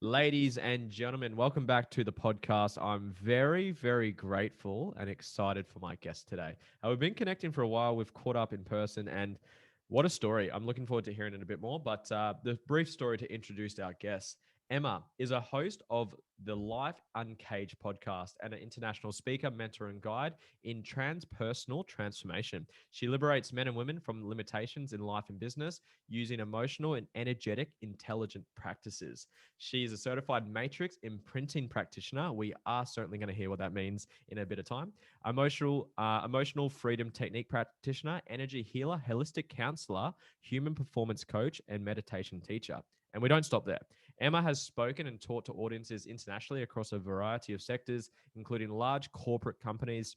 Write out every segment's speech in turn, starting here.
Ladies and gentlemen, welcome back to the podcast. I'm very, very grateful and excited for my guest today. We've been connecting for a while. We've caught up in person, and what a story. I'm looking forward to hearing it a bit more. But the brief story to introduce our guest. Emma is a host of the Life Uncaged podcast and an international speaker, mentor, and guide in transpersonal transformation. She liberates men and women from limitations in life and business using emotional and energetic intelligent practices. She is a certified matrix imprinting practitioner. We are certainly going to hear what that means in a bit of time. Emotional freedom technique practitioner, energy healer, holistic counselor, human performance coach, and meditation teacher. And we don't stop there. Emma has spoken and taught to audiences internationally across a variety of sectors, including large corporate companies,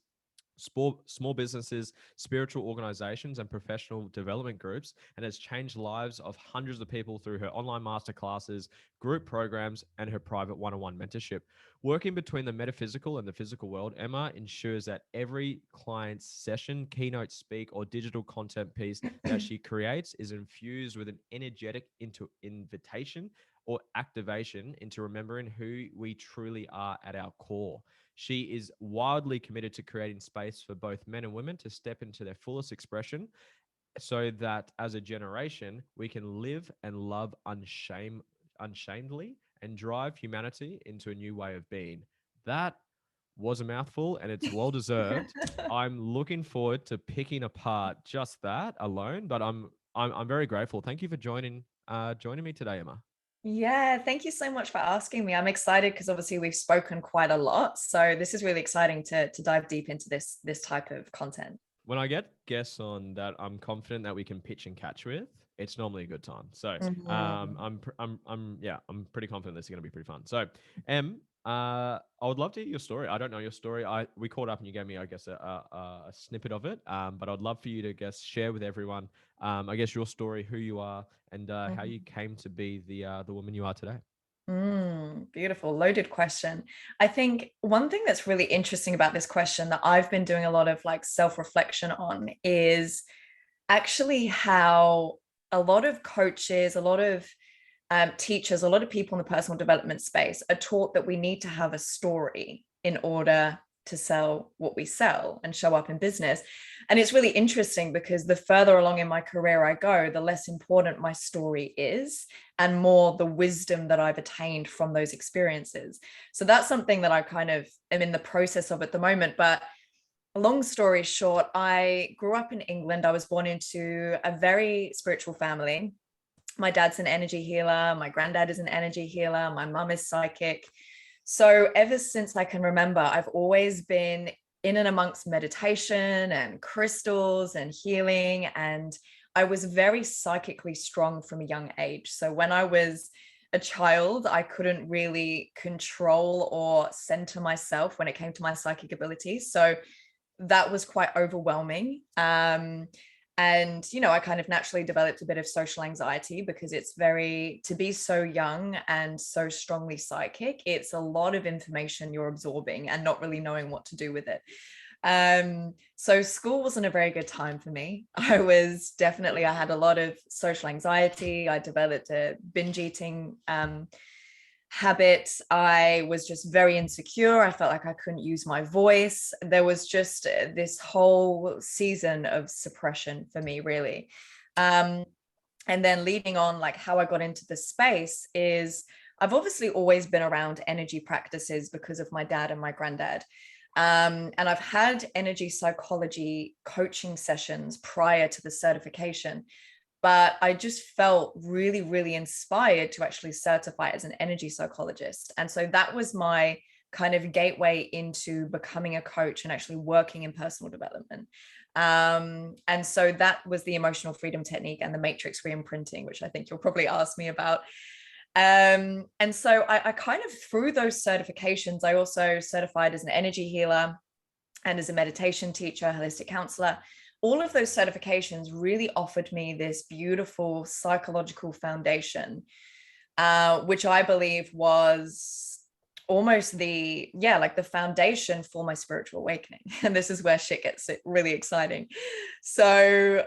small businesses, spiritual organizations, and professional development groups, and has changed lives of hundreds of people through her online masterclasses, group programs, and her private one-on-one mentorship. Working between the metaphysical and the physical world, Emma ensures that every client's session, keynote speak, or digital content piece that she creates is infused with an energetic invitation or activation into remembering who we truly are at our core. She is wildly committed to creating space for both men and women to step into their fullest expression so that as a generation, we can live and love unshamedly and drive humanity into a new way of being. That was a mouthful and it's well deserved. I'm looking forward to picking apart just that alone, but I'm very grateful. Thank you for joining me today, Emma. Yeah, thank you so much for asking me. I'm excited because obviously we've spoken quite a lot. So this is really exciting to dive deep into this type of content. When I get guests on that I'm confident that we can pitch and catch with, it's normally a good time. So Mhm. I'm pretty confident this is going to be pretty fun. So, I would love to hear your story. I don't know your story. We caught up and you gave me, I guess, a snippet of it. But I'd love for you to share with everyone, I guess, your story, who you are, and how you Mhm. came to be the woman you are today. Beautiful, loaded question. I think one thing that's really interesting about this question that I've been doing a lot of like self-reflection on is actually how a lot of coaches, a lot of teachers, a lot of people in the personal development space are taught that we need to have a story in order to sell what we sell and show up in business. And it's really interesting because the further along in my career I go, the less important my story is and more the wisdom that I've attained from those experiences. So that's something that I kind of am in the process of at the moment. But long story short, I grew up in England. I was born into a very spiritual family. My dad's an energy healer. My granddad is an energy healer. My mum is psychic. So ever since I can remember, I've always been in and amongst meditation and crystals and healing. And I was very psychically strong from a young age. So when I was a child, I couldn't really control or center myself when it came to my psychic abilities. So that was quite overwhelming. And I kind of naturally developed a bit of social anxiety because it's to be so young and so strongly psychic, it's a lot of information you're absorbing and not really knowing what to do with it. So school wasn't a very good time for me. I had a lot of social anxiety. I developed a binge eating habit. I was just very insecure. I felt like I couldn't use my voice. There was just this whole season of suppression for me, really. And then leading on, like how I got into the space is I've obviously always been around energy practices because of my dad and my granddad. And I've had energy psychology coaching sessions prior to the certification, but I just felt really, really inspired to actually certify as an energy psychologist. And so that was my kind of gateway into becoming a coach and actually working in personal development. And so that was the emotional freedom technique and the matrix re-imprinting, which I think you'll probably ask me about. And so I kind of, through those certifications, I also certified as an energy healer and as a meditation teacher, holistic counselor. All of those certifications really offered me this beautiful psychological foundation, which I believe was almost the foundation for my spiritual awakening. And this is where shit gets really exciting. So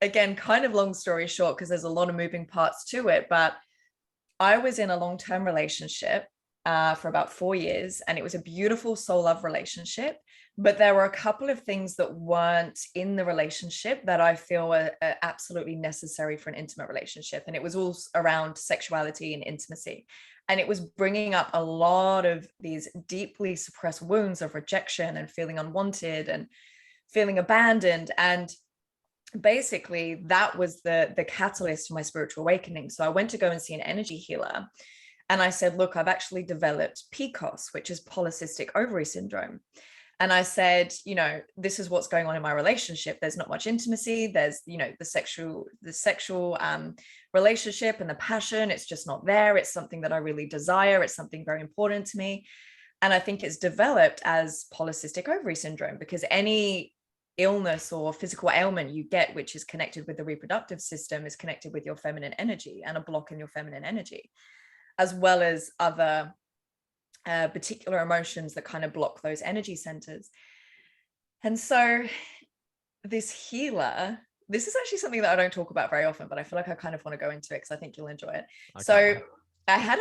again, kind of long story short, because there's a lot of moving parts to it, but I was in a long-term relationship for about 4 years, and it was a beautiful soul love relationship. But there were a couple of things that weren't in the relationship that I feel are absolutely necessary for an intimate relationship. And it was all around sexuality and intimacy. And it was bringing up a lot of these deeply suppressed wounds of rejection and feeling unwanted and feeling abandoned. And basically that was the catalyst for my spiritual awakening. So I went to go and see an energy healer, and I said, look, I've actually developed PCOS, which is polycystic ovary syndrome. And I said, this is what's going on in my relationship. There's not much intimacy. There's, the sexual relationship and the passion, it's just not there. It's something that I really desire. It's something very important to me. And I think it's developed as polycystic ovary syndrome, because any illness or physical ailment you get, which is connected with the reproductive system, is connected with your feminine energy and a block in your feminine energy, as well as other particular emotions that kind of block those energy centers. And so this healer, this is actually something that I don't talk about very often, but I feel like I kind of want to go into it because I think you'll enjoy it. So I had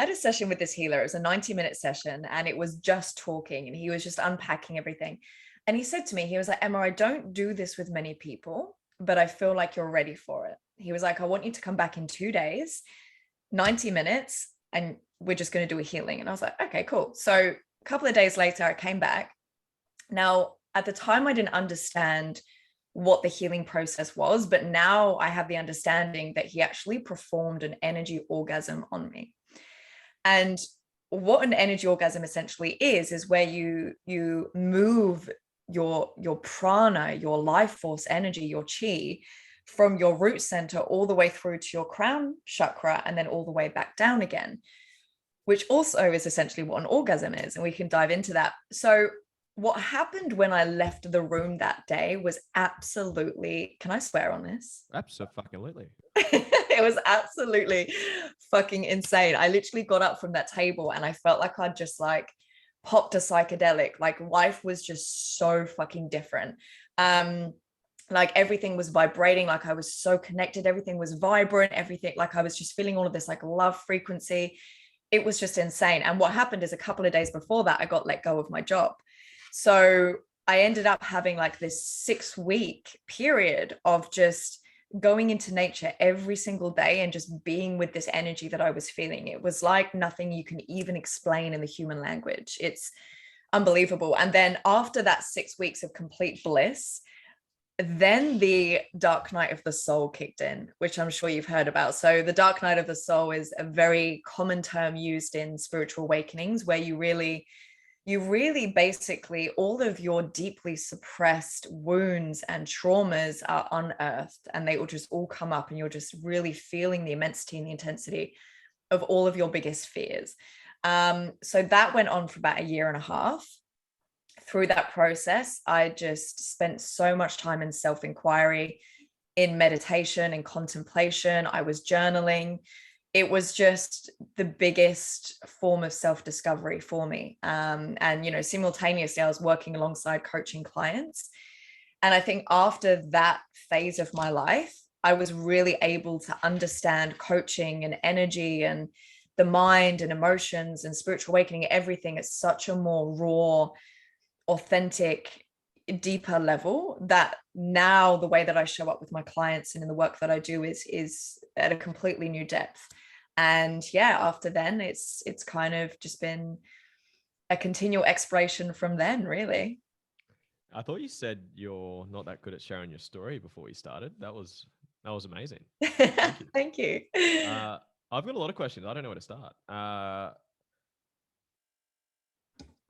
a session with this healer. It was a 90-minute session, and it was just talking, and he was just unpacking everything. And he said to me, he was like, Emma, I don't do this with many people, but I feel like you're ready for it. He was like, I want you to come back in 2 days, 90 minutes, and we're just going to do a healing. And I was like, okay, cool. So a couple of days later, I came back. Now, at the time, I didn't understand what the healing process was, but now I have the understanding that he actually performed an energy orgasm on me. And what an energy orgasm essentially is where you move your prana, your life force energy, your chi, from your root center all the way through to your crown chakra, and then all the way back down again, which also is essentially what an orgasm is. And we can dive into that. So what happened when I left the room that day was absolutely, can I swear on this? Absolutely. It was absolutely fucking insane. I literally got up from that table and I felt like I'd just like popped a psychedelic. Like life was just so fucking different. Like everything was vibrating, like I was so connected, everything was vibrant, everything, like I was just feeling all of this like love frequency. It was just insane. And what happened is a couple of days before that, I got let go of my job. So I ended up having like this 6-week period of just going into nature every single day and just being with this energy that I was feeling. It was like nothing you can even explain in the human language. It's unbelievable. And then after that 6 weeks of complete bliss, then the dark night of the soul kicked in, which I'm sure you've heard about. So the dark night of the soul is a very common term used in spiritual awakenings, where you really basically, all of your deeply suppressed wounds and traumas are unearthed, and they will just all come up, and you're just really feeling the immensity and the intensity of all of your biggest fears. So that went on for about 1.5 years. Through that process, I just spent so much time in self-inquiry, in meditation and contemplation. I was journaling. It was just the biggest form of self-discovery for me. And, simultaneously, I was working alongside coaching clients. And I think after that phase of my life, I was really able to understand coaching and energy and the mind and emotions and spiritual awakening, everything at such a more raw, authentic, deeper level, that now the way that I show up with my clients and in the work that I do is at a completely new depth. And yeah, after then it's kind of just been a continual exploration from then, really. I thought you said you're not that good at sharing your story before we started. That was amazing. Thank you. Thank you. I've got a lot of questions. I don't know where to start. I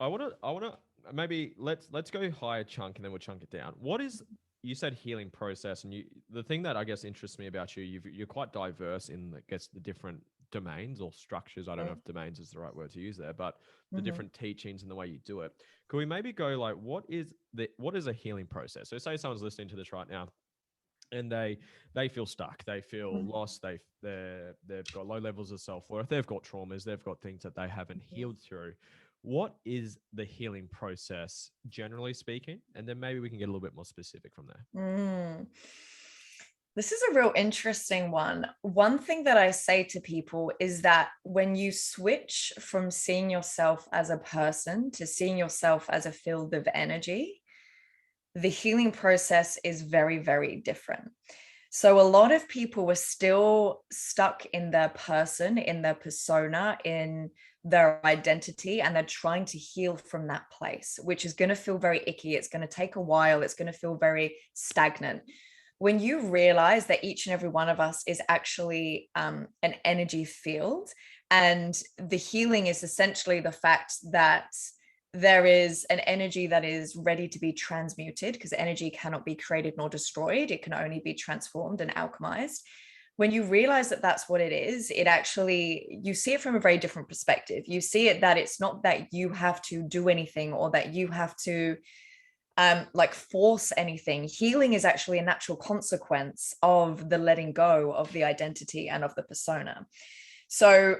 want to maybe let's go higher chunk and then we'll chunk it down. What is, you said healing process, and the thing that I guess interests me about you're quite diverse in, I guess, the different domains or structures. I don't know if domains is the right word to use there, but the different teachings and the way you do it. Could we maybe go like, what is a healing process? So say someone's listening to this right now and they feel stuck, they feel lost, they've got low levels of self-worth, they've got traumas, they've got things that they haven't healed through. What is the healing process, generally speaking? And then maybe we can get a little bit more specific from there. This is a real interesting one. One thing that I say to people is that when you switch from seeing yourself as a person to seeing yourself as a field of energy, the healing process is very, very different. So a lot of people were still stuck in their person, in their persona, in their identity, and they're trying to heal from that place, which is going to feel very icky. It's going to take a while. It's going to feel very stagnant. When you realize that each and every one of us is actually an energy field, and the healing is essentially the fact that there is an energy that is ready to be transmuted, because energy cannot be created nor destroyed. It can only be transformed and alchemized. When you realize that that's what it is, it actually, you see it from a very different perspective. You see it that it's not that you have to do anything or that you have to like force anything. Healing is actually a natural consequence of the letting go of the identity and of the persona. So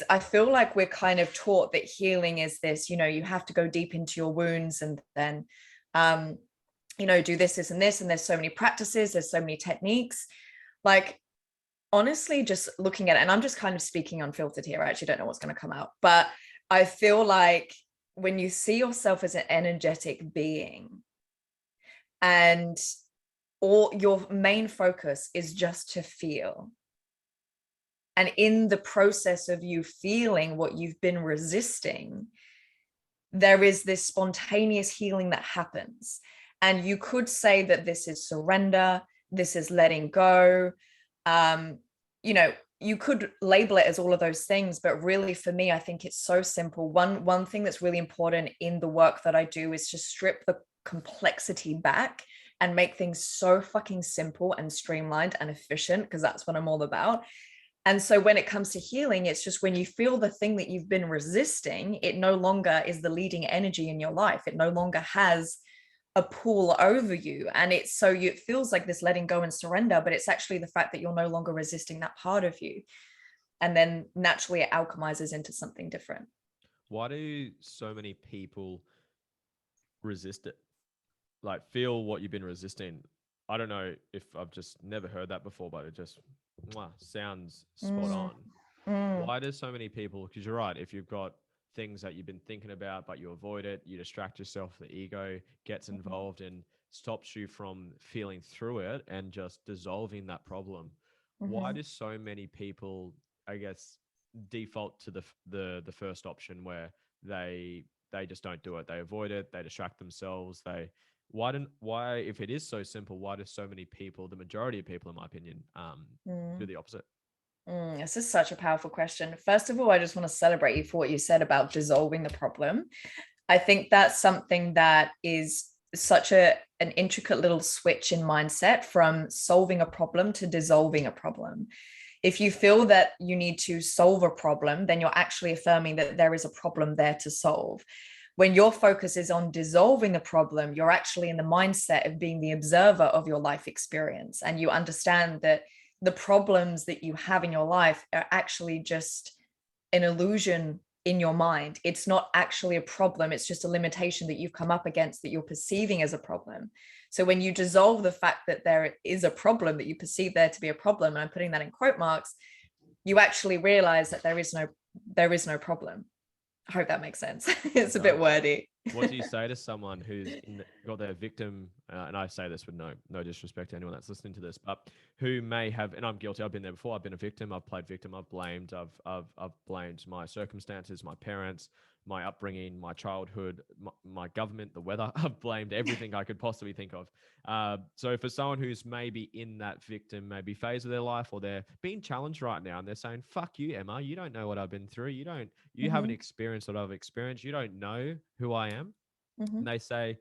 I feel like we're kind of taught that healing is this, you have to go deep into your wounds and then, do this, and this, and there's so many practices, there's so many techniques. Like, honestly, just looking at it, and I'm just kind of speaking unfiltered here. I actually don't know what's going to come out, but I feel like when you see yourself as an energetic being and all your main focus is just to feel, and in the process of you feeling what you've been resisting, there is this spontaneous healing that happens. And you could say that this is surrender, this is letting go. You could label it as all of those things, but really for me, I think it's so simple. One thing that's really important in the work that I do is to strip the complexity back and make things so fucking simple and streamlined and efficient, because that's what I'm all about. And so when it comes to healing, it's just when you feel the thing that you've been resisting, it no longer is the leading energy in your life. It no longer has a pull over you. And it feels like this letting go and surrender, but it's actually the fact that you're no longer resisting that part of you. And then naturally it alchemizes into something different. Why do so many people resist it? Like, feel what you've been resisting. I don't know if I've just never heard that before, but it just sounds spot on. Why do so many people, because you're right, if you've got things that you've been thinking about but you avoid it, you distract yourself, the ego gets involved and stops you from feeling through it and just dissolving that problem. Why do so many people, I guess, default to the first option where they just don't do it, they avoid it, they distract themselves, why, if it is so simple, why do so many people, the majority of people in my opinion, do the opposite? This is such a powerful question. First of all, I just want to celebrate you for what you said about dissolving the problem. I think that's something that is such an intricate little switch in mindset from solving a problem to dissolving a problem. If you feel that you need to solve a problem, then you're actually affirming that there is a problem there to solve. When your focus is on dissolving the problem, you're actually in the mindset of being the observer of your life experience. And you understand that the problems that you have in your life are actually just an illusion in your mind. It's not actually a problem. It's just a limitation that you've come up against that you're perceiving as a problem. So when you dissolve the fact that there is a problem that you perceive there to be a problem, and I'm putting that in quote marks, you actually realize that there is no problem. I hope that makes sense. It's a bit wordy. What do you say to someone who's got their victim, and I say this with no disrespect to anyone that's listening to this, but who may have, and I'm guilty, I've been there before, I've been a victim, I've played victim, I've blamed my circumstances, my parents, my upbringing, my childhood, my government, the weather. I've blamed everything I could possibly think of. So for someone who's maybe in that victim, maybe phase of their life, or they're being challenged right now and they're saying, fuck you, Emma, you don't know what I've been through. You haven't experienced what I've experienced. You don't know who I am. And they say,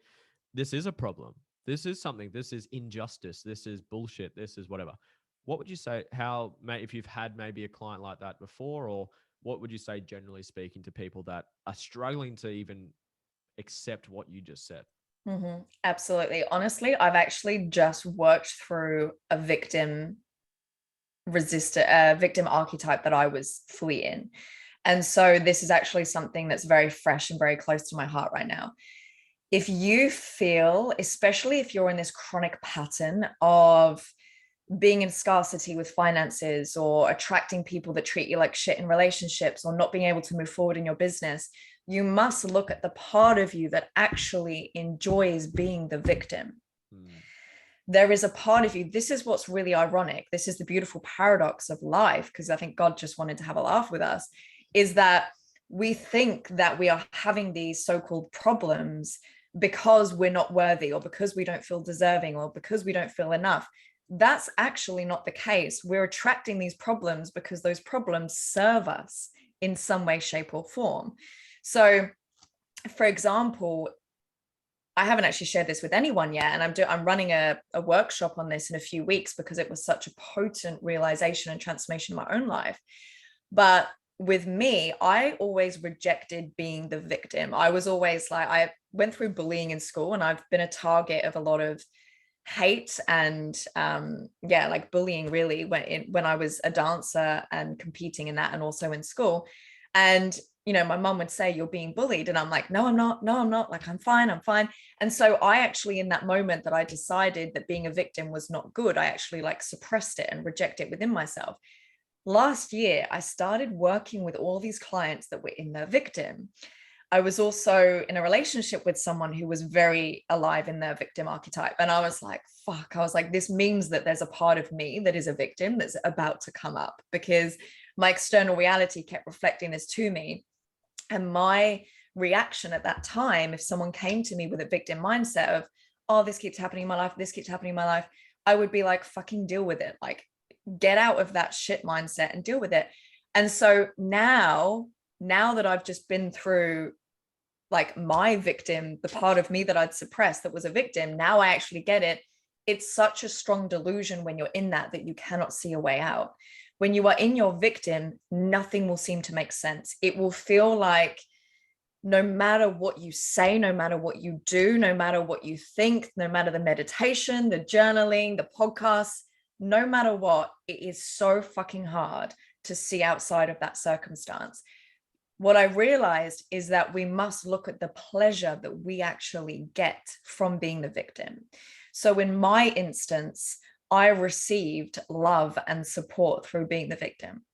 this is a problem. This is something, this is injustice. This is bullshit. This is whatever. What would you say, if you've had maybe a client like that before, or what would you say, generally speaking, to people that are struggling to even accept what you just said? Absolutely. Honestly, I've actually just worked through a victim archetype that I was fully in. And so this is actually something that's very fresh and very close to my heart right now. If you feel, especially if you're in this chronic pattern of being in scarcity with finances, or attracting people that treat you like shit in relationships, or not being able to move forward in your business, you must look at the part of you that actually enjoys being the victim. Mm. There is a part of you, this is what's really ironic, this is the beautiful paradox of life, because I think God just wanted to have a laugh with us, is that we think that we are having these so-called problems because we're not worthy, or because we don't feel deserving, or because we don't feel enough. That's actually not the case. We're attracting these problems because those problems serve us in some way, shape, or form. So, for example, I haven't actually shared this with anyone yet, and I'm running a workshop on this in a few weeks because it was such a potent realization and transformation in my own life. But with me, I always rejected being the victim. I was always like, I went through bullying in school, and I've been a target of a lot of hate and like bullying, really, when I was a dancer and competing in that, and also in school. And my mom would say, "You're being bullied," and I'm like, "No, I'm not. No, I'm not. Like, I'm fine." And so I actually, in that moment that I decided that being a victim was not good, I actually like suppressed it and reject it within myself. Last year, I started working with all these clients that were in their victim. I was also in a relationship with someone who was very alive in their victim archetype. And I was like, fuck, I was like, this means that there's a part of me that is a victim that's about to come up, because my external reality kept reflecting this to me. And my reaction at that time, if someone came to me with a victim mindset of, oh, this keeps happening in my life, this keeps happening in my life, I would be like, fucking deal with it. Like, get out of that shit mindset and deal with it. And so now that I've just been through like my victim, the part of me that I'd suppressed that was a victim, now I actually get it. It's such a strong delusion when you're in that you cannot see a way out. When you are in your victim, nothing will seem to make sense. It will feel like no matter what you say, no matter what you do, no matter what you think, no matter the meditation, the journaling, the podcasts, no matter what, it is so fucking hard to see outside of that circumstance. What I realized is that we must look at the pleasure that we actually get from being the victim. So in my instance, I received love and support through being the victim.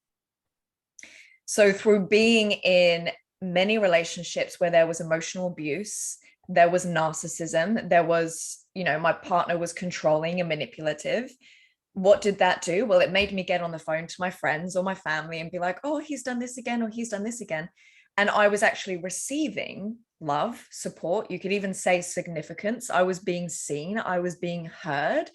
So through being in many relationships where there was emotional abuse, there was narcissism, there was, my partner was controlling and manipulative. What did that do? Well, it made me get on the phone to my friends or my family and be like, oh, he's done this again, or he's done this again. And I was actually receiving love, support. You could even say significance. I was being seen. I was being heard.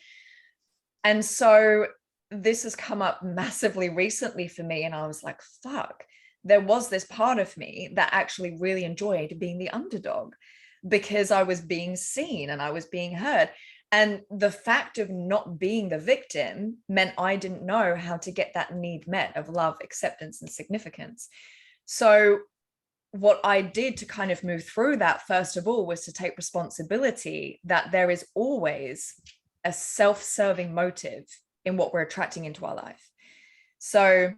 And so this has come up massively recently for me. And I was like, fuck, there was this part of me that actually really enjoyed being the underdog, because I was being seen and I was being heard. And the fact of not being the victim meant I didn't know how to get that need met of love, acceptance, and significance. So what I did to kind of move through that, first of all, was to take responsibility that there is always a self-serving motive in what we're attracting into our life. So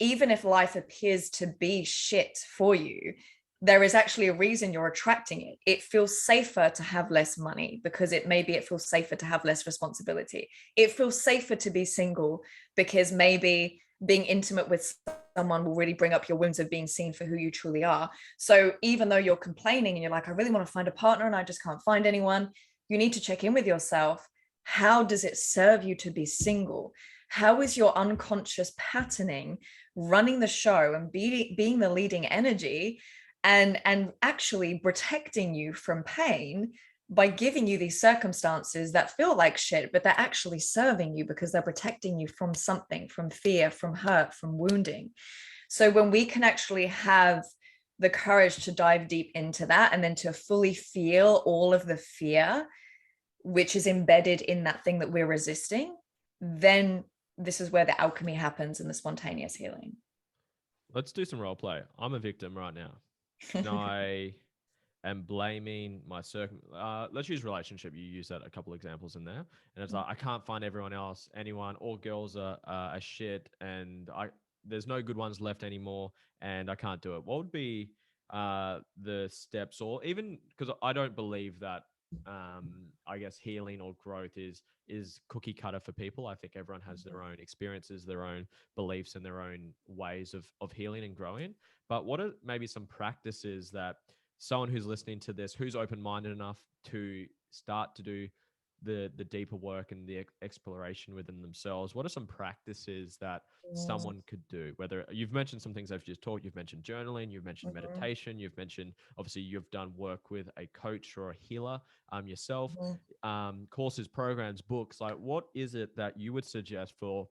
even if life appears to be shit for you, there is actually a reason you're attracting it. It feels safer to have less money because it feels safer to have less responsibility. It feels safer to be single because maybe being intimate with someone will really bring up your wounds of being seen for who you truly are. So even though you're complaining and you're like, I really want to find a partner and I just can't find anyone, you need to check in with yourself. How does it serve you to be single? How is your unconscious patterning running the show and being the leading energy and actually protecting you from pain by giving you these circumstances that feel like shit, but they're actually serving you because they're protecting you from something, from fear, from hurt, from wounding. So when we can actually have the courage to dive deep into that and then to fully feel all of the fear which is embedded in that thing that we're resisting, then this is where the alchemy happens and the spontaneous healing. Let's do some role play. I'm a victim right now. And I am blaming my let's use relationship. You use that a couple examples in there, and it's like I can't find anyone. All girls are shit, and there's no good ones left anymore, and I can't do it. What would be the steps, or even because I don't believe that I guess healing or growth is cookie cutter for people. I think everyone has their own experiences, their own beliefs, and their own ways of healing and growing. But what are maybe some practices that someone who's listening to this, who's open-minded enough to start to do the deeper work and the exploration within themselves, what are some practices that someone could do? Whether you've mentioned some things I've just talked, you've mentioned journaling, you've mentioned meditation, you've mentioned obviously you've done work with a coach or a healer yourself, courses, programs, books. Like, what is it that you would suggest for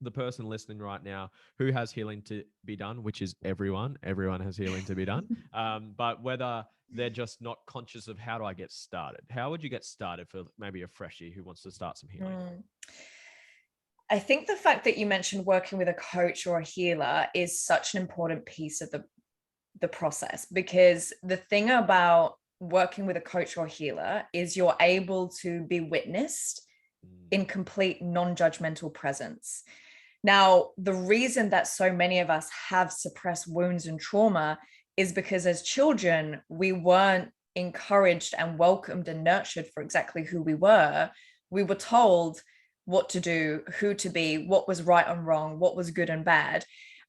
the person listening right now who has healing to be done, which is everyone has healing to be done, but whether they're just not conscious of how do I get started? How would you get started for maybe a freshie who wants to start some healing? I think the fact that you mentioned working with a coach or a healer is such an important piece of the process, because the thing about working with a coach or healer is you're able to be witnessed in complete non-judgmental presence. Now, the reason that so many of us have suppressed wounds and trauma is because as children, we weren't encouraged and welcomed and nurtured for exactly who we were. We were told what to do, who to be, what was right and wrong, what was good and bad.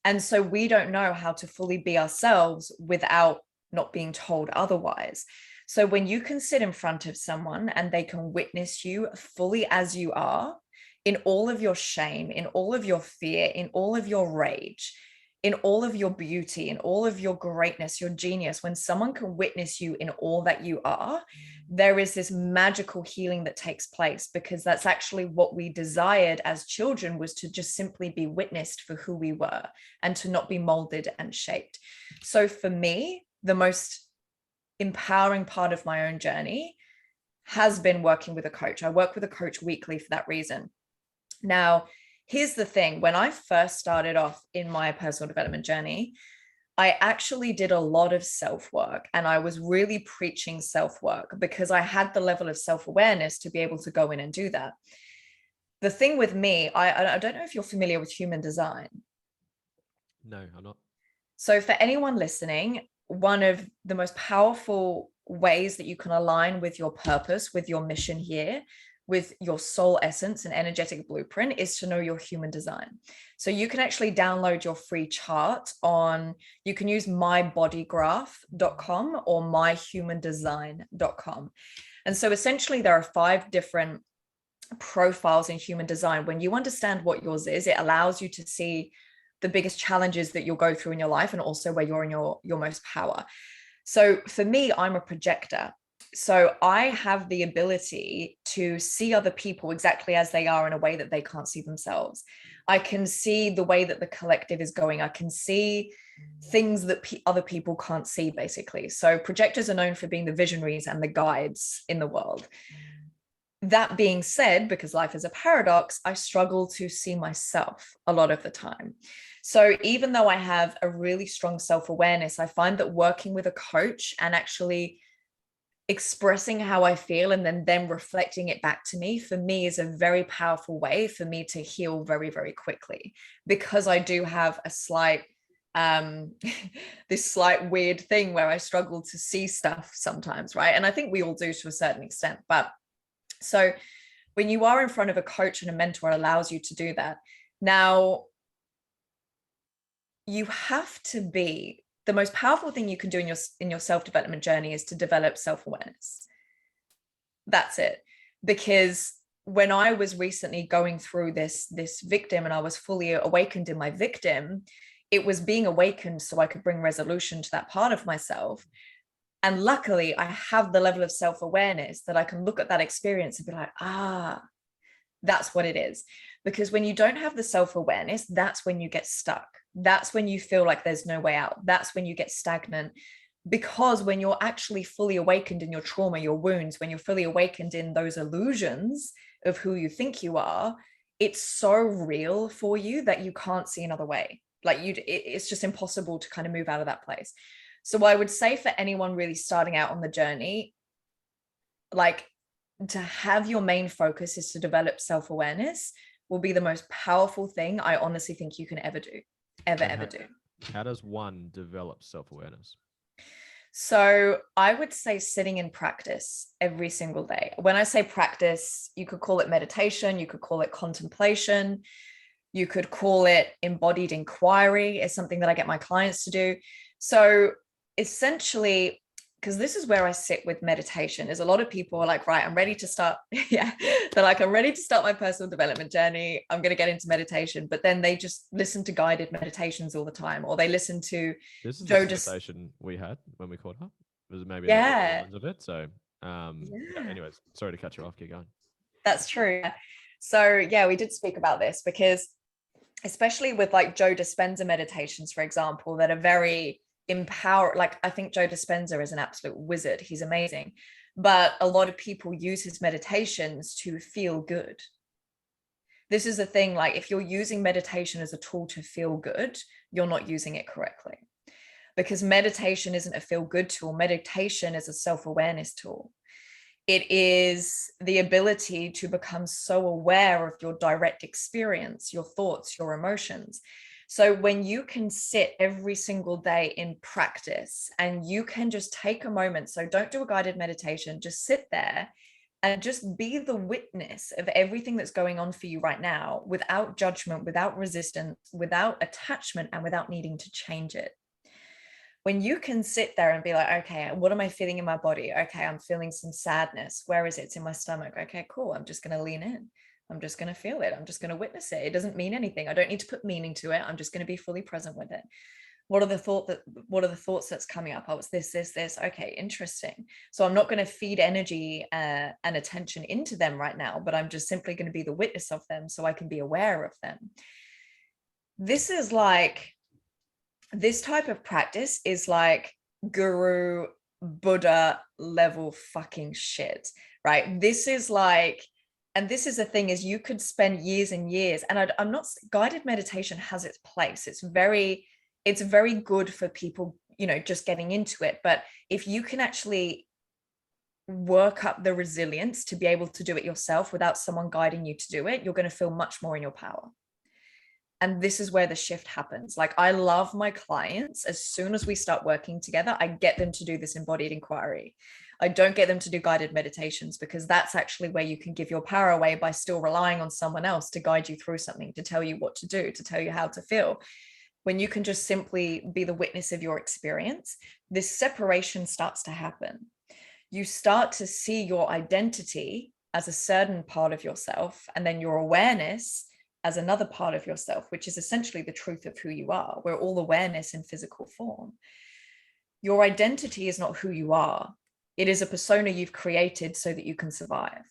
And so we don't know how to fully be ourselves without not being told otherwise. So when you can sit in front of someone and they can witness you fully as you are, in all of your shame, in all of your fear, in all of your rage, in all of your beauty, in all of your greatness, your genius, when someone can witness you in all that you are, there is this magical healing that takes place, because that's actually what we desired as children, was to just simply be witnessed for who we were and to not be molded and shaped. So for me, the most empowering part of my own journey has been working with a coach. I work with a coach weekly for that reason. Now, here's the thing. When I first started off in my personal development journey, I actually did a lot of self-work, and I was really preaching self-work because I had the level of self-awareness to be able to go in and do that. The thing with me, I don't know if you're familiar with human design. No, I'm not. So for anyone listening, one of the most powerful ways that you can align with your purpose, with your mission here, with your soul essence and energetic blueprint, is to know your human design. So you can actually download your free chart on, you can use mybodygraph.com or myhumandesign.com. And so essentially there are 5 different profiles in human design. When you understand what yours is, it allows you to see the biggest challenges that you'll go through in your life, and also where you're in your most power. So for me, I'm a projector. So I have the ability to see other people exactly as they are in a way that they can't see themselves. I can see the way that the collective is going. I can see things that other people can't see, basically. So projectors are known for being the visionaries and the guides in the world. That being said, because life is a paradox, I struggle to see myself a lot of the time. So even though I have a really strong self-awareness, I find that working with a coach and actually expressing how I feel and then them reflecting it back to me, for me, is a very powerful way for me to heal very, very quickly, because I do have a slight this slight weird thing where I struggle to see stuff sometimes, right? And I think we all do to a certain extent. But so when you are in front of a coach and a mentor, it allows you to do that. Now, you have to be, the most powerful thing you can do in your self-development journey is to develop self-awareness. That's it. Because when I was recently going through this victim, and I was fully awakened in my victim, it was being awakened so I could bring resolution to that part of myself. And luckily, I have the level of self-awareness that I can look at that experience and be like, that's what it is. Because when you don't have the self-awareness, that's when you get stuck. That's when you feel like there's no way out. That's when you get stagnant. Because when you're actually fully awakened in your trauma, your wounds, when you're fully awakened in those illusions of who you think you are, it's so real for you that you can't see another way. Like it's just impossible to kind of move out of that place. So I would say for anyone really starting out on the journey, like, to have your main focus is to develop self-awareness will be the most powerful thing I honestly think you can ever do. Ever do. How does one develop self-awareness? So I would say sitting in practice every single day. When I say practice, you could call it meditation, you could call it contemplation, you could call it embodied inquiry. It's something that I get my clients to do. So essentially, because this is where I sit with meditation, is a lot of people are like, right, I'm ready to start. Yeah. They're like, I'm ready to start my personal development journey. I'm going to get into meditation. But then they just listen to guided meditations all the time, or they listen to This is the Joe just, conversation we had when we caught up. It was maybe along the yeah. lines of it. So, yeah. Yeah. Anyways, sorry to cut you off. Keep going. That's true. So yeah, we did speak about this because especially with like Joe Dispenza meditations, for example, that are very empower. Like I think Joe Dispenza is an absolute wizard. He's amazing. But a lot of people use his meditations to feel good. This is the thing, like if you're using meditation as a tool to feel good, you're not using it correctly. Because meditation isn't a feel good tool. Meditation is a self-awareness tool. It is the ability to become so aware of your direct experience, your thoughts, your emotions. So when you can sit every single day in practice and you can just take a moment, so don't do a guided meditation, just sit there and just be the witness of everything that's going on for you right now without judgment, without resistance, without attachment, and without needing to change it. When you can sit there and be like, okay, what am I feeling in my body? Okay, I'm feeling some sadness. Where is it? It's in my stomach. Okay, cool. I'm just going to lean in. I'm just going to feel it. I'm just going to witness it. It doesn't mean anything. I don't need to put meaning to it. I'm just going to be fully present with it. What are the thoughts that's coming up? Oh, it's this. Okay, interesting. So I'm not going to feed energy and attention into them right now, but I'm just simply going to be the witness of them so I can be aware of them. This is like, this type of practice is like guru Buddha level fucking shit, right? This is like, and this is the thing, is you could spend years and years, and I'm not, guided meditation has its place. It's very good for people, just getting into it. But if you can actually work up the resilience to be able to do it yourself without someone guiding you to do it, you're going to feel much more in your power. And this is where the shift happens. Like I love my clients. As soon as we start working together, I get them to do this embodied inquiry. I don't get them to do guided meditations because that's actually where you can give your power away by still relying on someone else to guide you through something, to tell you what to do, to tell you how to feel. When you can just simply be the witness of your experience, this separation starts to happen. You start to see your identity as a certain part of yourself, and then your awareness as another part of yourself, which is essentially the truth of who you are. We're all awareness in physical form. Your identity is not who you are. It is a persona you've created so that you can survive.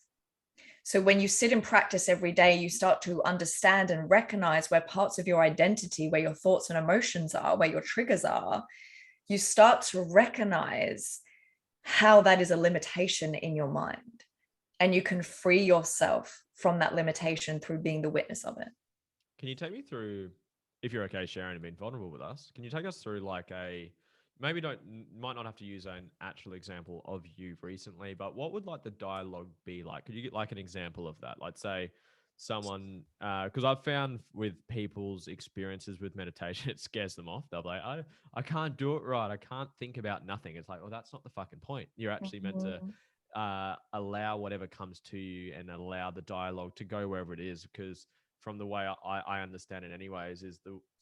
So when you sit and practice every day, you start to understand and recognize where parts of your identity, where your thoughts and emotions are, where your triggers are. You start to recognize how that is a limitation in your mind. And you can free yourself from that limitation through being the witness of it. Can you take me through, if you're okay sharing and being vulnerable with us, can you take us through like maybe might not have to use an actual example of you recently, but what would like the dialogue be like? Could you get like an example of that? Like say someone, because I've found with people's experiences with meditation, it scares them off. They'll be like, I can't do it right. I can't think about nothing. It's like, well, that's not the fucking point. You're actually meant to allow whatever comes to you and allow the dialogue to go wherever it is, because from the way I understand it anyways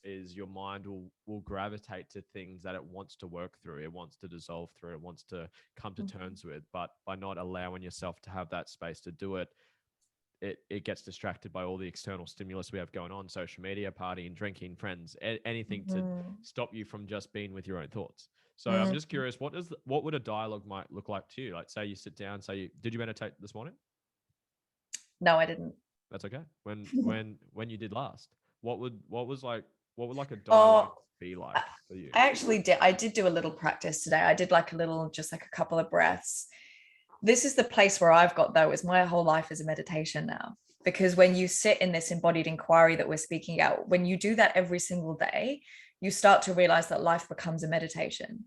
is your mind will gravitate to things that it wants to work through, it wants to dissolve through, it wants to come to terms with. But by not allowing yourself to have that space to do it, it gets distracted by all the external stimulus we have going on, social media, partying, drinking, friends, anything to stop you from just being with your own thoughts. So I'm just curious, what would a dialogue might look like to you? Like say you sit down, did you meditate this morning? No, I didn't. That's okay. When you did last, what would like a dialogue be like for you? I actually did. I did do a little practice today. I did like just like a couple of breaths. This is the place where I've got though, is my whole life is a meditation now. Because when you sit in this embodied inquiry that we're speaking out, when you do that every single day, you start to realize that life becomes a meditation.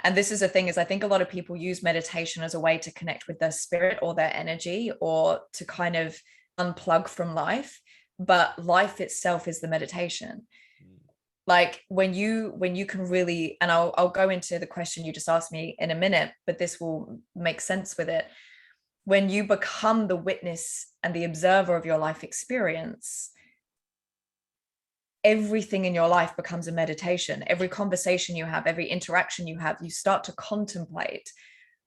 And this is the thing, is I think a lot of people use meditation as a way to connect with their spirit or their energy, or to kind of unplug from life. But life itself is the meditation. Like when you can really, and I'll go into the question you just asked me in a minute, but this will make sense with it. When you become the witness and the observer of your life experience, everything in your life becomes a meditation. Every conversation you have, every interaction you have, you start to contemplate,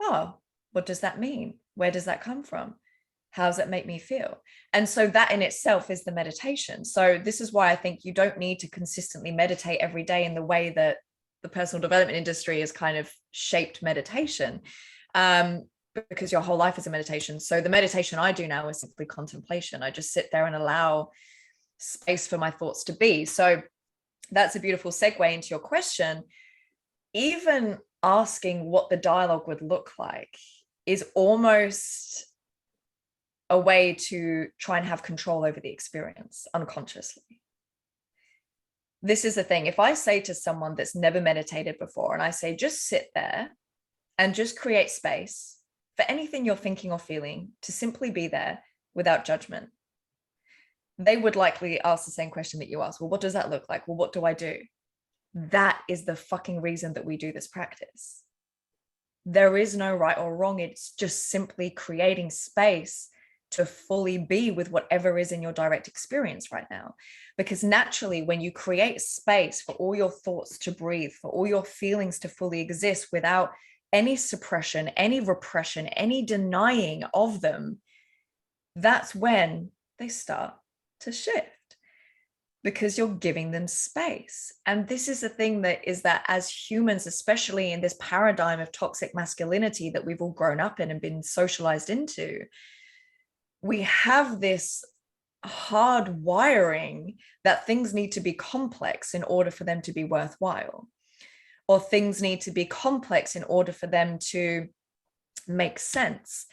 oh, what does that mean? Where does that come from? How does it make me feel? And so that in itself is the meditation. So this is why I think you don't need to consistently meditate every day in the way that the personal development industry has kind of shaped meditation, because your whole life is a meditation. So the meditation I do now is simply contemplation. I just sit there and allow space for my thoughts to be. So that's a beautiful segue into your question. Even asking what the dialogue would look like is almost a way to try and have control over the experience unconsciously. This is the thing. If I say to someone that's never meditated before, and I say, just sit there and just create space for anything you're thinking or feeling to simply be there without judgment, they would likely ask the same question that you asked. Well, what does that look like? Well, what do I do? That is the fucking reason that we do this practice. There is no right or wrong. It's just simply creating space to fully be with whatever is in your direct experience right now. Because naturally, when you create space for all your thoughts to breathe, for all your feelings to fully exist without any suppression, any repression, any denying of them, that's when they start to shift, because you're giving them space. And this is the thing that is that as humans, especially in this paradigm of toxic masculinity that we've all grown up in and been socialized into, we have this hard wiring that things need to be complex in order for them to be worthwhile, or things need to be complex in order for them to make sense.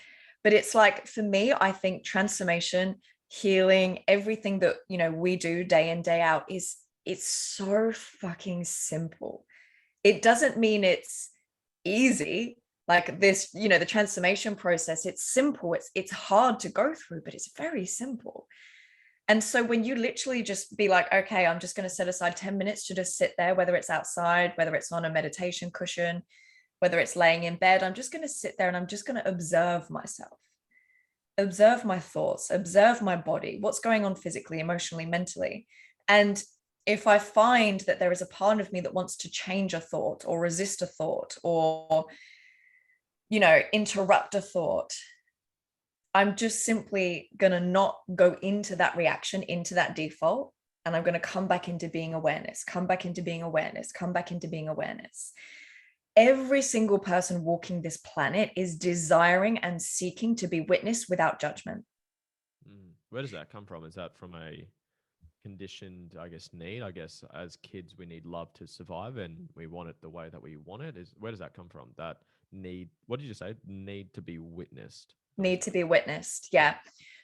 But it's like, for me, I think transformation, healing, everything that, you know, we do day in, day out it's so fucking simple. It doesn't mean it's easy. Like this, you know, the transformation process, it's simple. It's hard to go through, but it's very simple. And so when you literally just be like, okay, I'm just going to set aside 10 minutes to just sit there, whether it's outside, whether it's on a meditation cushion, whether it's laying in bed, I'm just going to sit there and I'm just going to observe myself, observe my thoughts, observe my body, what's going on physically, emotionally, mentally. And if I find that there is a part of me that wants to change a thought or resist a thought or, you know, interrupt a thought, I'm just simply going to not go into that reaction, into that default. And I'm going to come back into being awareness, come back into being awareness, come back into being awareness. Every single person walking this planet is desiring and seeking to be witnessed without judgment. Where does that come from? Is that from a conditioned, I guess, need? I guess as kids, we need love to survive and we want it the way that we want it. Where does that come from? That need, what did you say? Need to be witnessed. Need to be witnessed. Yeah.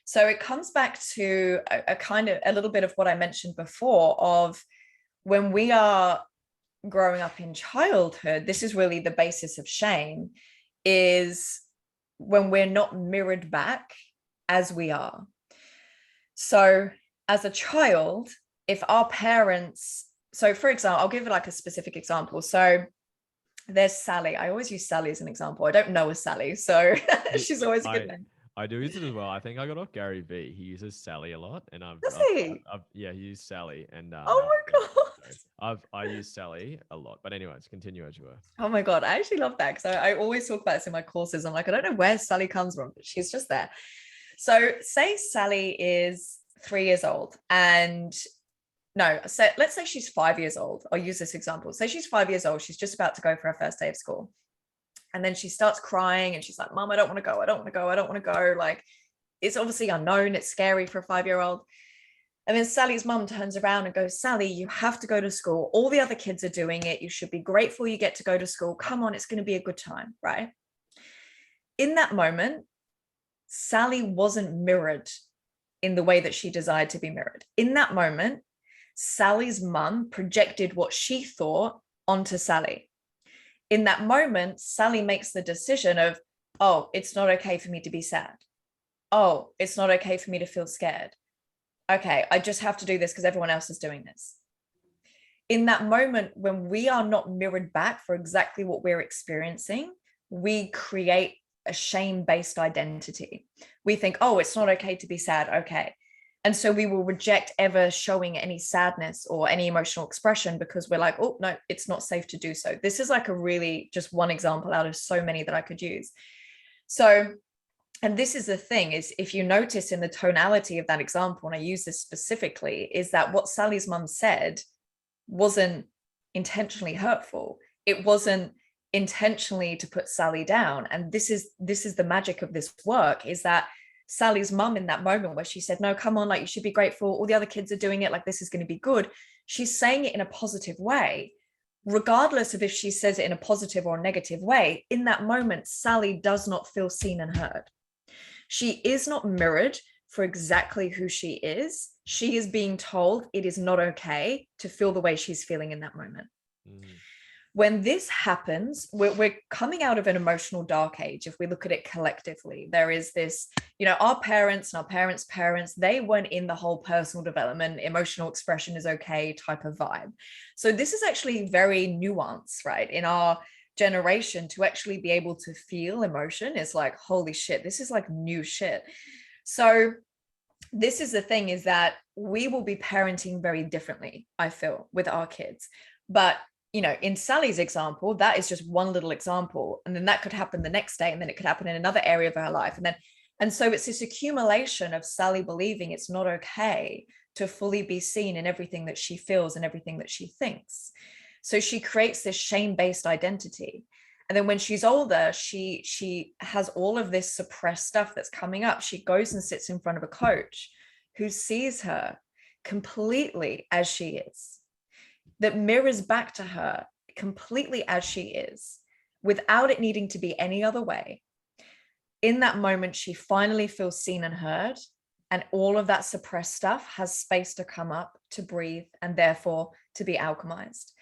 So it comes back to a kind of a little bit of what I mentioned before of when we are growing up in childhood, this is really the basis of shame, is when we're not mirrored back as we are. So as a child, if our parents, so for example, I'll give it like a specific example. So there's Sally. I always use Sally as an example. I don't know a Sally, so she's always a good name. I do use it as well. I think I got off Gary V. He uses Sally a lot, and yeah, he used Sally, and oh my god, I use Sally a lot. But anyways, continue as you were. Oh my god, I actually love that because I always talk about this in my courses. I'm like, I don't know where Sally comes from, but she's just there. So say Sally is 3 years old, and no, so let's say she's 5 years old. I'll use this example. Say she's 5 years old. She's just about to go for her first day of school. And then she starts crying and she's like, Mom, I don't want to go. I don't want to go. I don't want to go. Like, it's obviously unknown. It's scary for a 5-year-old. And then Sally's mum turns around and goes, Sally, you have to go to school. All the other kids are doing it. You should be grateful you get to go to school. Come on, it's going to be a good time, right? In that moment, Sally wasn't mirrored in the way that she desired to be mirrored. In that moment, Sally's mum projected what she thought onto Sally. In that moment, Sally makes the decision of, oh, it's not okay for me to be sad. Oh, it's not okay for me to feel scared. Okay, I just have to do this because everyone else is doing this. in that moment, when we are not mirrored back for exactly what we're experiencing, we create a shame-based identity. We think, oh, it's not okay to be sad. Okay. And so we will reject ever showing any sadness or any emotional expression because we're like, oh, no, it's not safe to do so. This is like a really just one example out of so many that I could use. So, and this is the thing, is if you notice in the tonality of that example, and I use this specifically, is that what Sally's mum said wasn't intentionally hurtful. It wasn't intentionally to put Sally down. And this is the magic of this work, is that Sally's mum, in that moment where she said, no, come on, like, you should be grateful, all the other kids are doing it, like, this is going to be good, she's saying it in a positive way. Regardless of if she says it in a positive or a negative way, in that moment, Sally does not feel seen and heard. She is not mirrored for exactly who she is. She is being told it is not okay to feel the way she's feeling in that moment. When this happens, we're coming out of an emotional dark age. If we look at it collectively, there is this, our parents and our parents' parents, they weren't in the whole personal development, emotional expression is okay type of vibe. So this is actually very nuanced, right? In our generation, to actually be able to feel emotion is like, holy shit, this is like new shit. So this is the thing, is that we will be parenting very differently, I feel, with our kids. But in Sally's example, that is just one little example. And then that could happen the next day. And then it could happen in another area of her life. And so it's this accumulation of Sally believing it's not okay to fully be seen in everything that she feels and everything that she thinks. So she creates this shame-based identity. And then when she's older, she has all of this suppressed stuff that's coming up. She goes and sits in front of a coach who sees her completely as she is, that mirrors back to her completely as she is, without it needing to be any other way. In that moment, she finally feels seen and heard, and all of that suppressed stuff has space to come up, to breathe, and therefore to be alchemized.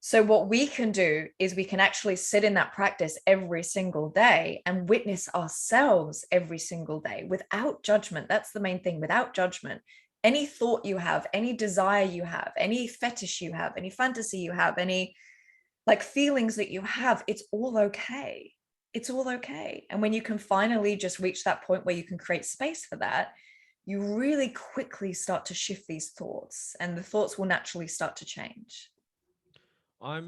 So what we can do is we can actually sit in that practice every single day and witness ourselves every single day without judgment. That's the main thing, without judgment. Any thought you have, any desire you have, any fetish you have, any fantasy you have, any like feelings that you have, it's all okay. It's all okay. And when you can finally just reach that point where you can create space for that, you really quickly start to shift these thoughts, and the thoughts will naturally start to change. I've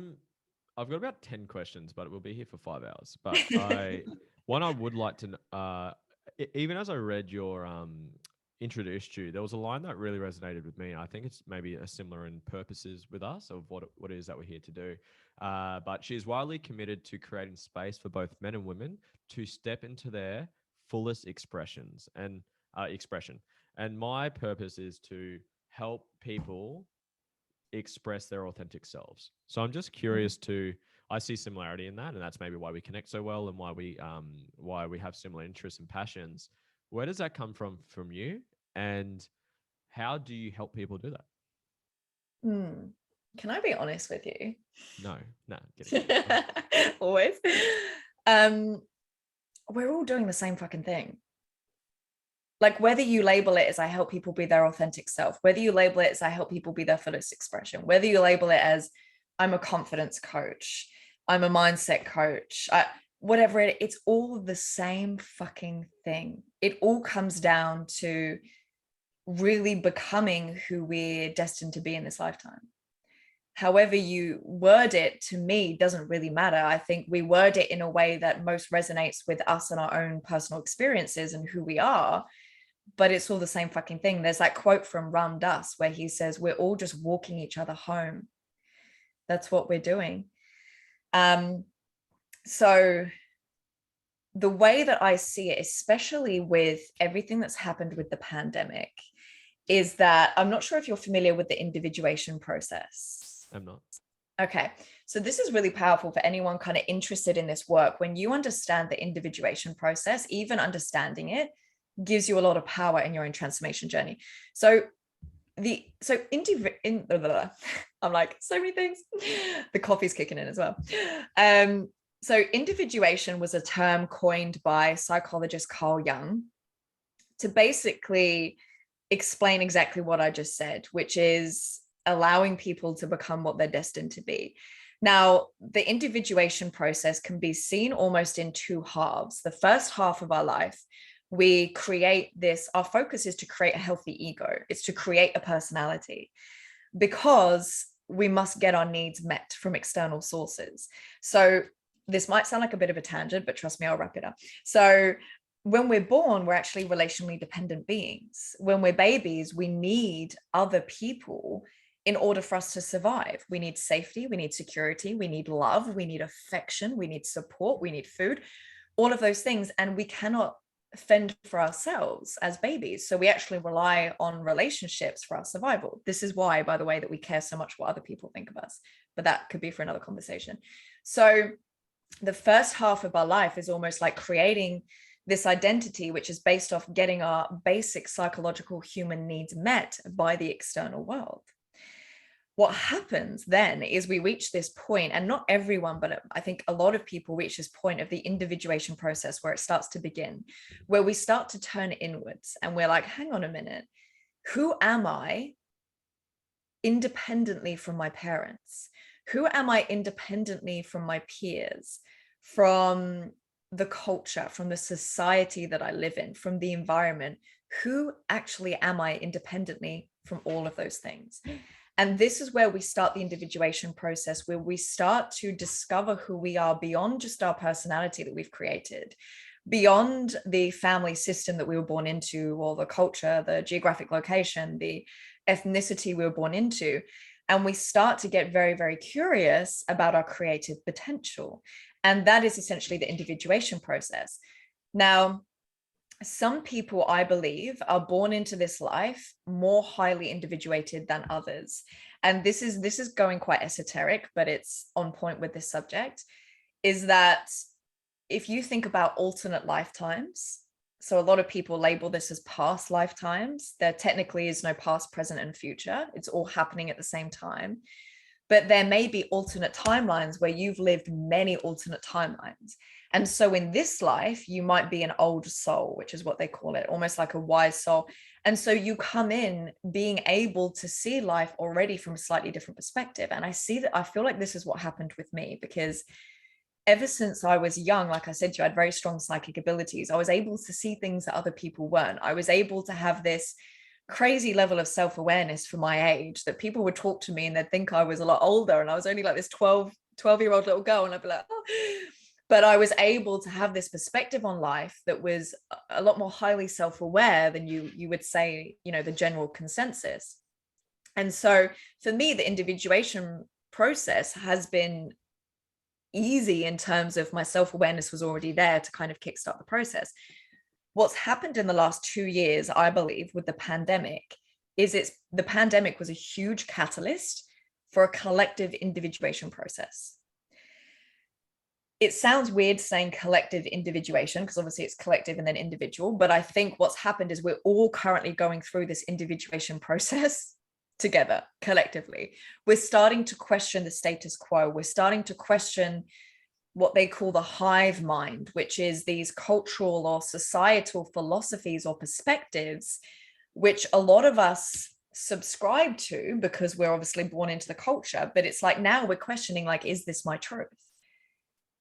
got about 10 questions, but we'll be here for 5 hours. But one I would like to, even as I read your introduced you, there was a line that really resonated with me. I think it's maybe a similar in purposes with us of what it is that we're here to do. But she is widely committed to creating space for both men and women to step into their fullest expressions and expression. And my purpose is to help people express their authentic selves. So I'm just curious I see similarity in that, and that's maybe why we connect so well and why we have similar interests and passions. Where does that come from you, and how do you help people do that? Can I be honest with you? No. Always. We're all doing the same fucking thing. Like, whether you label it as I help people be their authentic self, whether you label it as I help people be their fullest expression, whether you label it as I'm a confidence coach, I'm a mindset coach, whatever it's all the same fucking thing. It all comes down to really becoming who we're destined to be in this lifetime. However you word it, to me, doesn't really matter. I think we word it in a way that most resonates with us and our own personal experiences and who we are. But it's all the same fucking thing. There's that quote from Ram Dass where he says, we're all just walking each other home. That's what we're doing. So the way that I see it, especially with everything that's happened with the pandemic, is that I'm not sure if you're familiar with the individuation process. I'm not. Okay. So this is really powerful for anyone kind of interested in this work. When you understand the individuation process, even understanding it gives you a lot of power in your own transformation journey. I'm like, so many things. The coffee's kicking in as well. So individuation was a term coined by psychologist Carl Jung to basically explain exactly what I just said, which is allowing people to become what they're destined to be. Now, the individuation process can be seen almost in two halves. The first half of our life, we create this, our focus is to create a healthy ego. It's to create a personality, because we must get our needs met from external sources. So this might sound like a bit of a tangent, but trust me, I'll wrap it up. So when we're born, we're actually relationally dependent beings. When we're babies, we need other people in order for us to survive. We need safety, we need security, we need love, we need affection, we need support, we need food, all of those things. And we cannot fend for ourselves as babies. So we actually rely on relationships for our survival. This is why, by the way, that we care so much what other people think of us, but that could be for another conversation. So the first half of our life is almost like creating this identity, which is based off getting our basic psychological human needs met by the external world. What happens then is we reach this point, and not everyone, but I think a lot of people reach this point of the individuation process where it starts to begin, where we start to turn inwards and we're like, hang on a minute, who am I independently from my parents? Who am I independently from my peers, from the culture, from the society that I live in, from the environment? Who actually am I independently from all of those things? And this is where we start the individuation process, where we start to discover who we are beyond just our personality that we've created, beyond the family system that we were born into, or the culture, the geographic location, the ethnicity we were born into. And we start to get very, very curious about our creative potential. And that is essentially the individuation process. Now, some people, I believe, are born into this life more highly individuated than others. And this is going quite esoteric, but it's on point with this subject, is that if you think about alternate lifetimes, so a lot of people label this as past lifetimes. There technically is no past, present, and future. It's all happening at the same time. But there may be alternate timelines where you've lived many alternate timelines. And so in this life, you might be an old soul, which is what they call it, almost like a wise soul. And so you come in being able to see life already from a slightly different perspective. And I feel like this is what happened with me, because ever since I was young, like I said to you, I had very strong psychic abilities. I was able to see things that other people weren't. I was able to have this crazy level of self-awareness for my age, that people would talk to me and they'd think I was a lot older, and I was only like this 12-year-old little girl, and I'd be like, oh. But I was able to have this perspective on life that was a lot more highly self-aware than you would say, the general consensus. And so for me, the individuation process has been easy in terms of my self-awareness was already there to kind of kickstart the process. What's happened in the last 2 years, I believe, with the pandemic is the pandemic was a huge catalyst for a collective individuation process. It sounds weird saying collective individuation, because obviously it's collective and then individual, but I think what's happened is we're all currently going through this individuation process together, collectively. We're starting to question the status quo. We're starting to question what they call the hive mind, which is these cultural or societal philosophies or perspectives, which a lot of us subscribe to because we're obviously born into the culture. But it's like now we're questioning, like, is this my truth?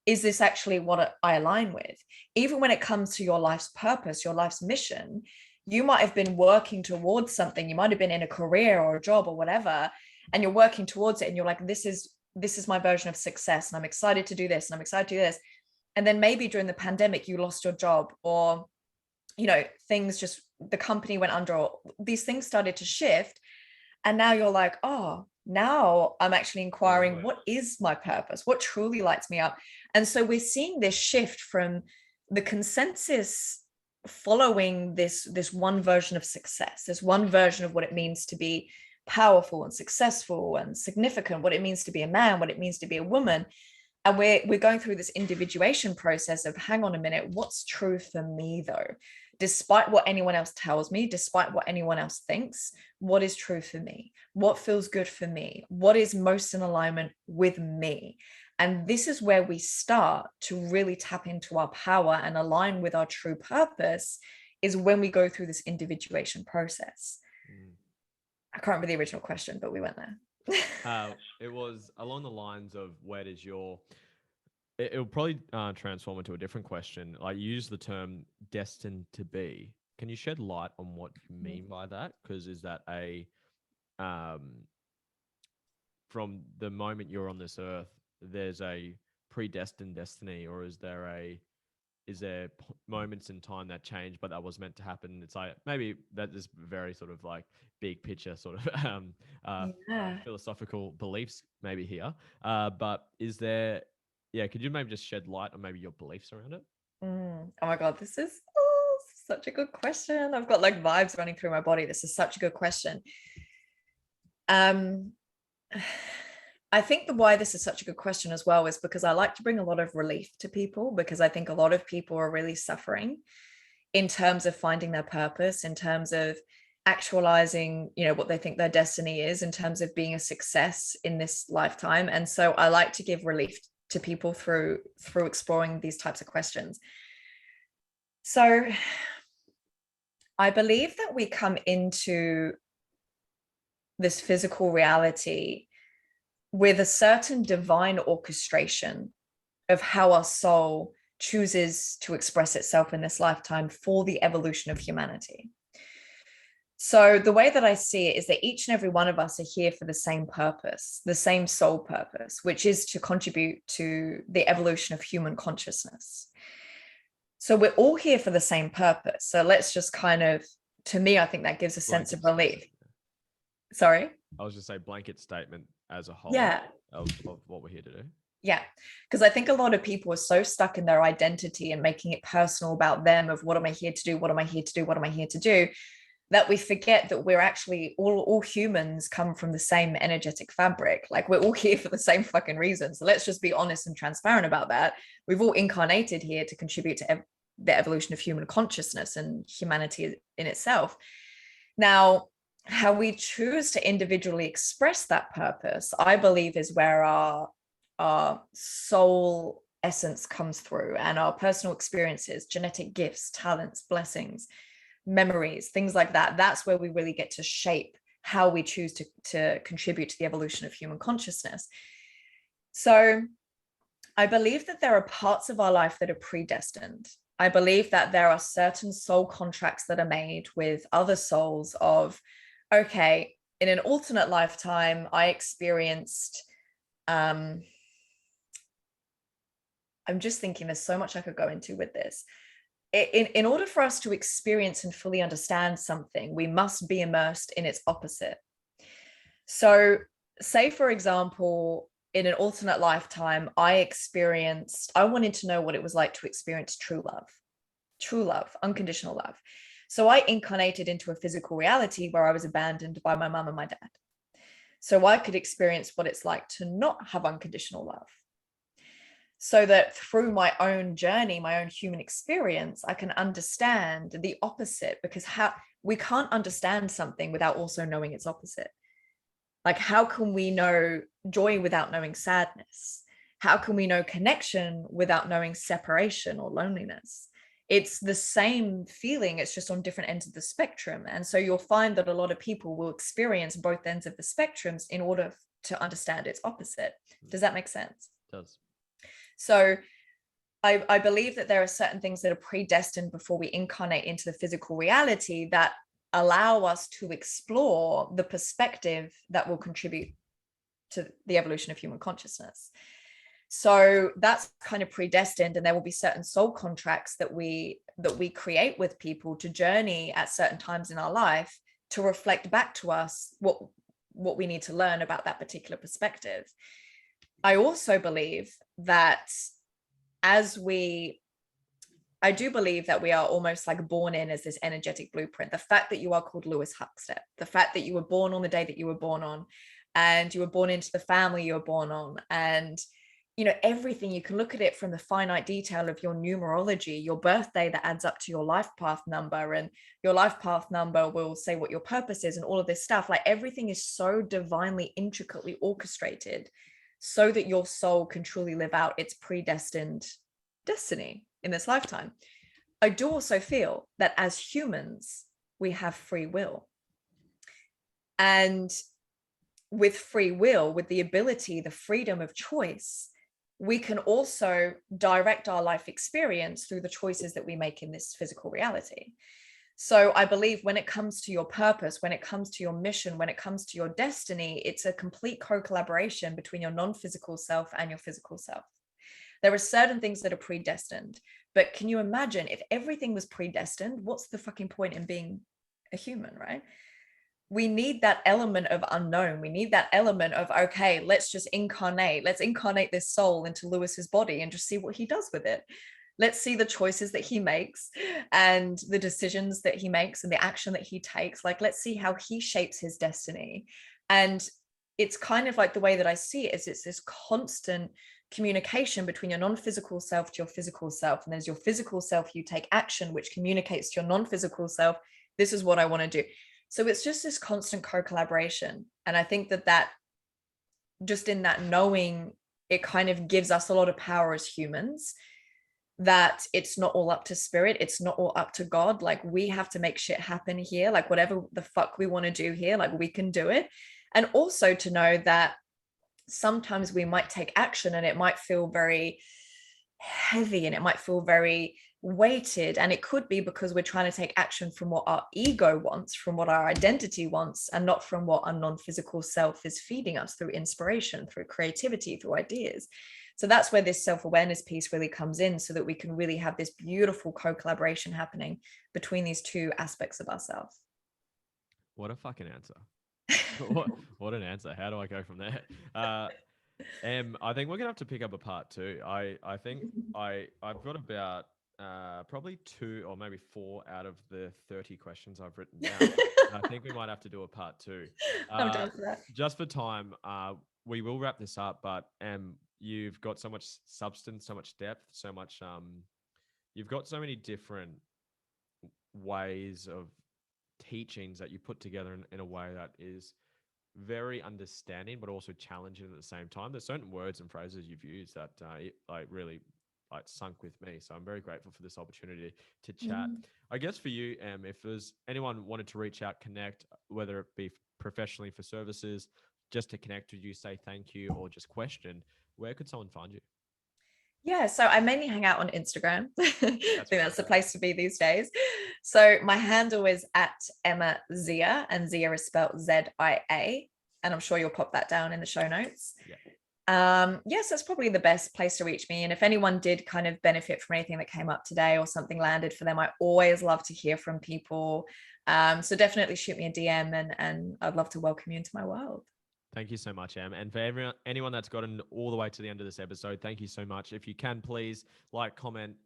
Is this actually what I align with? Even when it comes to your life's purpose, your life's mission, you might have been working towards something. You might have been in a career or a job or whatever, and you're working towards it. And you're like, this is my version of success. And I'm excited to do this. And I'm excited to do this. And then maybe during the pandemic, you lost your job, or, things just, the company went under, or these things started to shift. And now you're like, oh, now I'm actually inquiring, what is my purpose? What truly lights me up? And so we're seeing this shift from the consensus following this one version of success, this one version of what it means to be powerful and successful and significant, what it means to be a man, what it means to be a woman. And we're going through this individuation process of, hang on a minute, what's true for me though? Despite what anyone else tells me, despite what anyone else thinks, what is true for me? What feels good for me? What is most in alignment with me? And this is where we start to really tap into our power and align with our true purpose, is when we go through this individuation process. I can't remember the original question, but we went there. It was along the lines of where does your it'll probably transform into a different question. I use the term destined to be. Can you shed light on what you mean by that? Because is that a um, from the moment you're on this earth, there's a predestined destiny, or is there moments in time that change, but that was meant to happen? It's like maybe that is very sort of like big picture sort of Yeah. philosophical beliefs maybe here. But is there, yeah, could you maybe just shed light on maybe your beliefs around it? Oh my God, this is such a good question. I've got like vibes running through my body. This is such a good question. Um, I think the why this is such a good question as well is because I like to bring a lot of relief to people, because I think a lot of people are really suffering in terms of finding their purpose, in terms of actualizing, what they think their destiny is, in terms of being a success in this lifetime. And so I like to give relief to people through exploring these types of questions. So I believe that we come into this physical reality with a certain divine orchestration of how our soul chooses to express itself in this lifetime for the evolution of humanity. So the way that I see it is that each and every one of us are here for the same purpose, the same soul purpose, which is to contribute to the evolution of human consciousness. So we're all here for the same purpose. So let's just kind of, to me, I think that gives a sense of relief. Sorry? I was just say blanket statement as a whole Yeah. of what we're here to do. Yeah, because I think a lot of people are so stuck in their identity and making it personal about them, of what am I here to do? What am I here to do? What am I here to do? That we forget that we're actually all humans come from the same energetic fabric. Like we're all here for the same fucking reason. So let's just be honest and transparent about that. We've all incarnated here to contribute to the evolution of human consciousness and humanity in itself. Now, how we choose to individually express that purpose, I believe, is where our soul essence comes through, and our personal experiences, genetic gifts, talents, blessings, memories, things like that. That's where we really get to shape how we choose to contribute to the evolution of human consciousness. So I believe that there are parts of our life that are predestined. I believe that there are certain soul contracts that are made with other souls of, okay, in an alternate lifetime, I experienced, I'm just thinking there's so much I could go into with this. In order for us to experience and fully understand something, we must be immersed in its opposite. So say, for example, in an alternate lifetime, I wanted to know what it was like to experience true love, unconditional love. So I incarnated into a physical reality where I was abandoned by my mum and my dad. So I could experience what it's like to not have unconditional love. So that through my own journey, my own human experience, I can understand the opposite, because we can't understand something without also knowing its opposite. Like, how can we know joy without knowing sadness? How can we know connection without knowing separation or loneliness? It's the same feeling, it's just on different ends of the spectrum. And so you'll find that a lot of people will experience both ends of the spectrums in order to understand its opposite. Does that make sense? It does. So I believe that there are certain things that are predestined before we incarnate into the physical reality that allow us to explore the perspective that will contribute to the evolution of human consciousness. So that's kind of predestined, and there will be certain soul contracts that we create with people to journey at certain times in our life to reflect back to us what we need to learn about that particular perspective. I also believe that I do believe that we are almost like born in as this energetic blueprint. The fact that you are called Lewis Huxtep, the fact that you were born on the day that you were born on, and you were born into the family you were born on, and everything, you can look at it from the finite detail of your numerology, your birthday that adds up to your life path number, and your life path number will say what your purpose is, and all of this stuff. Like, everything is so divinely, intricately orchestrated so that your soul can truly live out its predestined destiny in this lifetime. I do also feel that as humans, we have free will. And with free will, with the ability, the freedom of choice, we can also direct our life experience through the choices that we make in this physical reality. So I believe when it comes to your purpose, when it comes to your mission, when it comes to your destiny, it's a complete co-collaboration between your non-physical self and your physical self. There are certain things that are predestined, but can you imagine if everything was predestined? What's the fucking point in being a human, right? We need that element of unknown. We need that element of, okay, let's just incarnate. Let's incarnate this soul into Lewis's body and just see what he does with it. Let's see the choices that he makes and the decisions that he makes and the action that he takes. Like, let's see how he shapes his destiny. And it's kind of like the way that I see it is it's this constant communication between your non-physical self to your physical self. And there's your physical self, you take action, which communicates to your non-physical self, this is what I want to do. So it's just this constant co-collaboration. And I think that just in that knowing, it kind of gives us a lot of power as humans, that it's not all up to spirit, it's not all up to God. Like, we have to make shit happen here. Like, whatever the fuck we want to do here, like, we can do it. And also to know that sometimes we might take action and it might feel very heavy and it might feel very weighted, and it could be because we're trying to take action from what our ego wants, from what our identity wants, and not from what our non-physical self is feeding us through inspiration, through creativity, through ideas. So that's where this self-awareness piece really comes in, so that we can really have this beautiful co-collaboration happening between these two aspects of ourselves. What a fucking answer. What an answer. How do I go from there? I think we're gonna have to pick up a part two. I think I've got about probably 2 or maybe 4 out of the 30 questions I've written down. I think we might have to do a part two. I'm down for that. Just for time, we will wrap this up. But you've got so much substance, so much depth, so much. You've got so many different ways of teachings that you put together in a way that is very understanding, but also challenging at the same time. There's certain words and phrases you've used that like really like sunk with me. So I'm very grateful for this opportunity to chat. I guess for you, if there's anyone wanted to reach out, connect, whether it be professionally for services, just to connect with you, say thank you, or just question, where could someone find you? Yeah, so I mainly hang out on Instagram. I think That's that's the place to be these days. So my handle is at Emma Zia, and Zia is spelled ZIA. And I'm sure you'll pop that down in the show notes. Yes, that's probably the best place to reach me. And if anyone did kind of benefit from anything that came up today or something landed for them, I always love to hear from people. So definitely shoot me a DM, and I'd love to welcome you into my world. Thank you so much, Em. And for anyone that's gotten all the way to the end of this episode, thank you so much. If you can, please like, comment,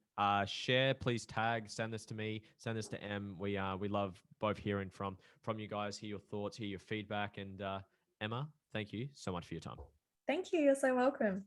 share, please tag, send this to me, send this to Em. We love both hearing from you guys, hear your thoughts, hear your feedback. And Emma, thank you so much for your time. Thank you. You're so welcome.